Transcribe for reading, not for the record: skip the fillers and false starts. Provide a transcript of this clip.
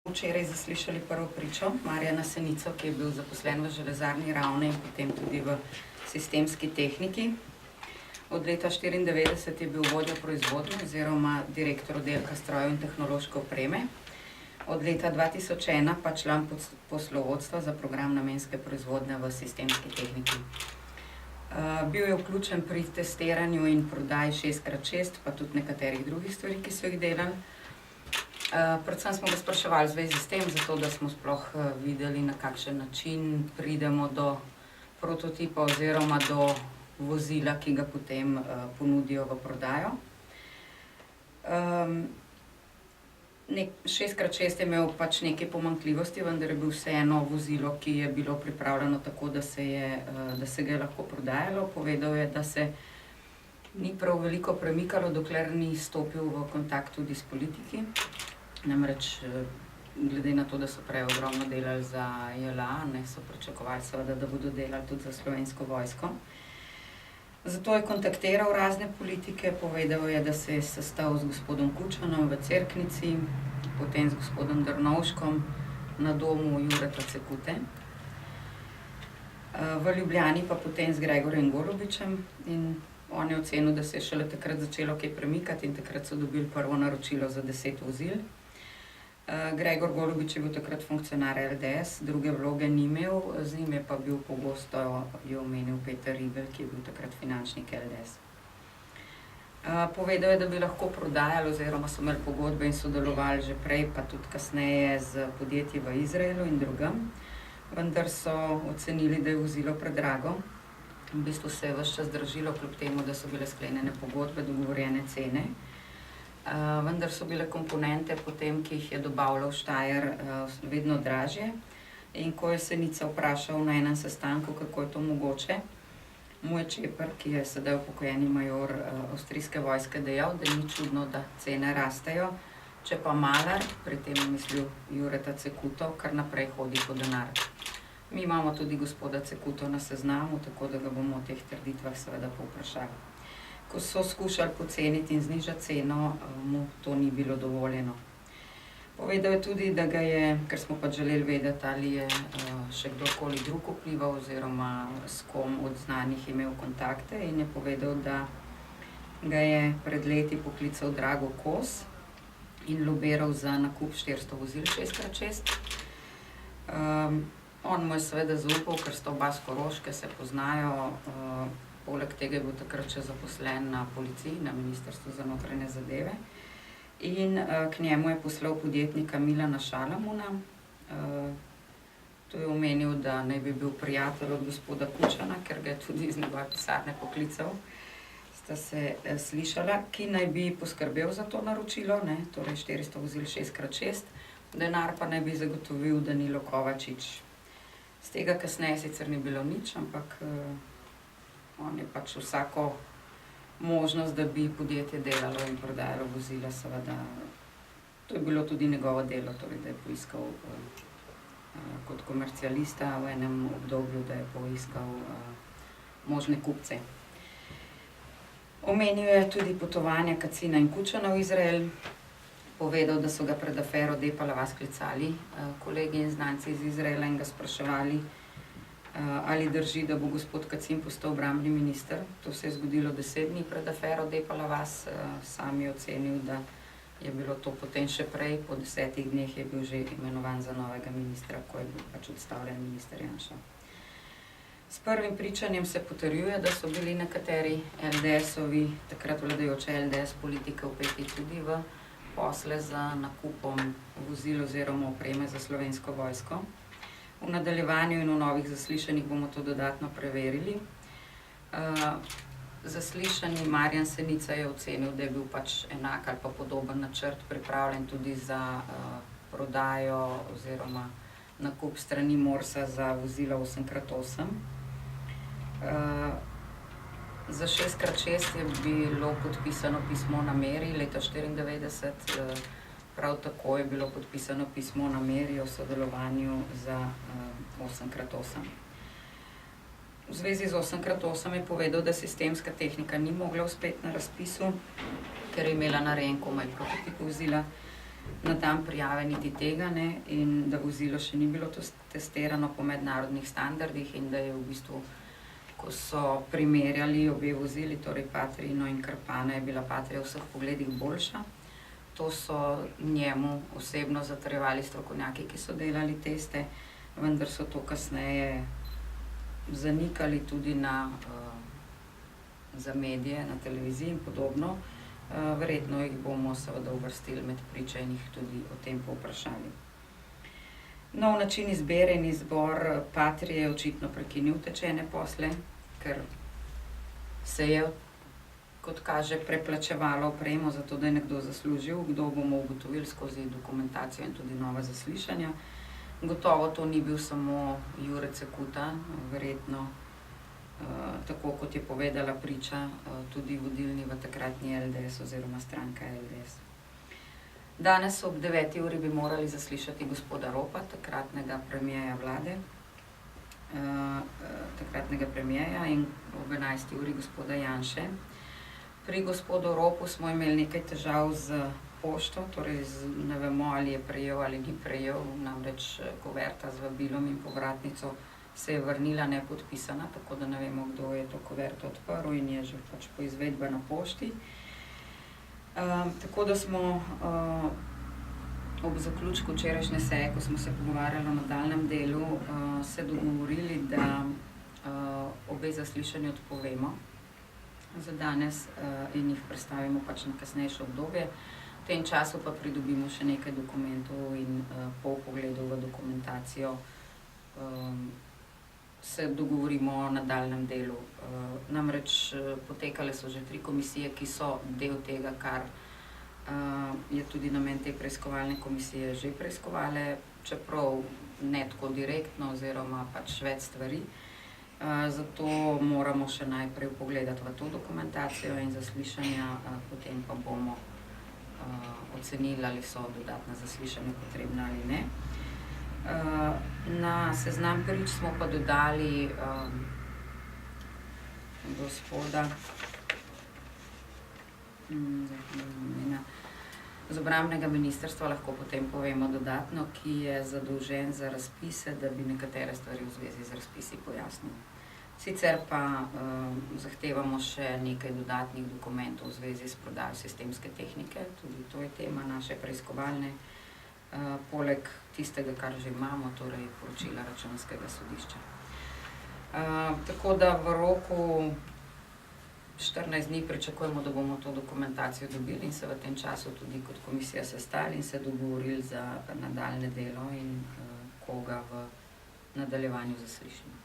Včeraj zaslišali prvo pričo Marjana Senico, ki je bil zaposlen v železarni Ravne in potem tudi v sistemski tehniki. Od leta 1994 je bil vodja proizvodnje oziroma direktor oddelka strojev in tehnološke opreme. Od leta 2001 pa član poslovodstva za program namenske proizvodnje v sistemski tehniki. Bil je vključen pri testiranju in prodaji 6x6, pa tudi nekaterih drugih stvari, ki so jih delali. Predvsem smo ga spraševali v zvezi s tem, zato da smo sploh videli, na kakšen način pridemo do prototipa oziroma do vozila, ki ga potem ponudijo v prodajo. 6x6 je imel pač nekaj pomanjkljivosti, vendar je bil vseeno vozilo, ki je bilo pripravljeno tako, da se ga je lahko prodajalo. Povedal je, da se ni prav veliko premikalo, dokler ni stopil v kontakt tudi s politiki. Namreč, glede na to, da so prej ogromno delali za JLA, so pričakovali seveda, da bodo delali tudi za Slovensko vojsko. Zato je kontaktiral razne politike, povedal je, da se je sestal z gospodom Kučanom v Cerknici, potem z gospodom Drnovškom na domu Jureta Cekute, v Ljubljani pa potem z Gregorjem Golobičem, in on je ocenil, da se je šele takrat začelo kaj premikati in takrat so dobili prvo naročilo za 10 vozil. Gregor Golobič je bil takrat funkcionar LDS, druge vloge ni imel, z njim je pa bil pogosto, je omenil Peter Ribelj, ki je bil takrat finančnik LDS. Povedal je, da bi lahko prodajali oziroma so imeli pogodbe in sodelovali že prej, pa tudi kasneje z podjetji v Izraelu in drugam, vendar so ocenili, da je vozilo predrago. V bistvu se je ves čas dražilo, kljub temu, da so bile sklenjene pogodbe, dogovorjene cene. Vendar so bile komponente potem, ki jih je dobavljal Steyr, vedno dražje. In ko je Senica vprašal na enem sestanku, kako je to mogoče, mu je Čeper, ki je sedaj upokojeni major avstrijske vojske, dejal, da ni čudno, da cene rastejo, če pa Malar, pri tem je mislil Jureta Cekuto, kar naprej hodi po denar. Mi imamo tudi gospoda Cekuto na seznamu, tako da ga bomo o teh trditvah seveda povprašali. Ko so skušali poceniti in znižati ceno, mu to ni bilo dovoljeno. Povedal je tudi, da ga je, ker smo pač želeli vedeti, ali je še kdorkoli drug vplival oziroma s kom od znanih imel kontakte, in je povedal, da ga je pred leti poklical Drago Kos in lobiral za nakup 400 vozil 6x6. On mu je seveda zaupal, ker sta oba s Koroške, se poznajo. Poleg tega je bil takrat še zaposlen na policiji, na Ministrstvu za notranje zadeve. In k njemu je poslal podjetnika Milana Šalamuna. To je omenil, da naj bi bil prijatelj od gospoda Kučana, ker ga je tudi iz njegove pisarne poklical. Sta se slišala, ki naj bi poskrbel za to naročilo, torej 400 vozil 6x6. Denar pa naj bi zagotovil Danilo Kovačič. Z tega kasneje sicer ni bilo nič, ampak on je pač vsako možnost, da bi podjetje delalo in prodajalo vozila, seveda. To je bilo tudi njegovo delo, torej, da je poiskal kot komercialista v enem obdobju, da je poiskal možne kupce. Omenil je tudi potovanja Kacina in Kučana v Izrael. Povedal, da so ga pred afero Depala vas klicali kolegi in znanci iz Izraela in ga spraševali, ali drži, da bo gospod Kacin postal obrambni minister. To se je zgodilo 10 dni pred afero Depala vas. Sam je ocenil, da je bilo to potem še prej, po 10 dneh je bil že imenovan za novega ministra, ko je bil pač odstavljen minister Janša. S prvim pričanjem se potrjuje, da so bili nekateri LDS-ovi, takrat vladajoče LDS politike, vpeti tudi v posle za nakupom vozil oziroma opreme za Slovensko vojsko. V nadaljevanju in v novih zaslišanjih bomo to dodatno preverili. Zaslišani Marjan Senica je ocenil, da je bil pač enak ali pa podoben načrt pripravljen tudi za prodajo oziroma nakup strani Morsa za vozila 8x8. Za 6x6 je bilo podpisano pismo o nameri leta 1994. Prav tako je bilo podpisano pismo o nameri o sodelovanju za 8x8. V zvezi z 8x8 je povedal, da sistemska tehnika ni mogla uspeti na razpisu, ker je imela narejen komaj prototip vozila. na dan prijave niti tega ne, in da vozilo še ni bilo testirano po mednarodnih standardih in da je v bistvu, ko so primerjali obe vozili, torej Patrijino in Krpana, je bila Patria v vseh pogledih boljša. To so njemu osebno zatrjevali strokovnjaki, ki so delali teste, vendar so to kasneje zanikali tudi za medije, na televiziji in podobno. Verjetno jih bomo seveda uvrstili med priče in jih tudi o tem povprašali. Nov način izbire in izbor Patrie je očitno prekinil utečene posle, ker se je, kot kaže, preplačevalo opremo, zato da je nekdo zaslužil, kdo bomo ugotovili skozi dokumentacijo in tudi nova zaslišanja. Gotovo to ni bil samo Jure Cekuta, verjetno, tako kot je povedala priča, tudi vodilni v takratni LDS oziroma stranka LDS. Danes ob 9. uri bi morali zaslišati gospoda Ropa, takratnega premierja vlade, in ob 11. uri gospoda Janše. Pri gospodu Ropu smo imeli nekaj težav z pošto, torej ne vemo, ali je prejel ali ni prejel, namreč kuverta z vabilom in povratnico se je vrnila nepodpisana, tako da ne vemo, kdo je to kuverto odprl in je že pač poizvedba na pošti. Tako da smo ob zaključku včerajšnje seje, ko smo se pogovarjali o nadaljnjem delu, se dogovorili, da obe zaslišanji odpovemo za danes in jih prestavimo pač na kasnejše obdobje. V tem času pa pridobimo še nekaj dokumentov in po pogledu v dokumentacijo se dogovorimo o nadaljnjem delu. Namreč potekale so že 3 komisije, ki so del tega, kar je tudi namen te preiskovalne komisije že preiskovale, čeprav ne tako direktno oziroma pač več stvari. Zato moramo še najprej pogledati v to dokumentacijo in zaslišanja, potem pa bomo ocenili, ali so dodatna zaslišanja potrebna ali ne. Na seznam prič smo pa dodali gospoda z obrambnega ministrstva, lahko potem povemo dodatno, ki je zadolžen za razpise, da bi nekatere stvari v zvezi z razpisi pojasnil. Sicer pa zahtevamo še nekaj dodatnih dokumentov v zvezi s prodajo sistemske tehnike, tudi to je tema naše preiskovalne, poleg tistega, kar že imamo, torej poročila Računskega sodišča. Tako da v roku 14 dni pričakujemo, da bomo to dokumentacijo dobili in se v tem času tudi kot komisija sestali in se dogovorili za nadaljne delo in koga v nadaljevanju zaslišimo.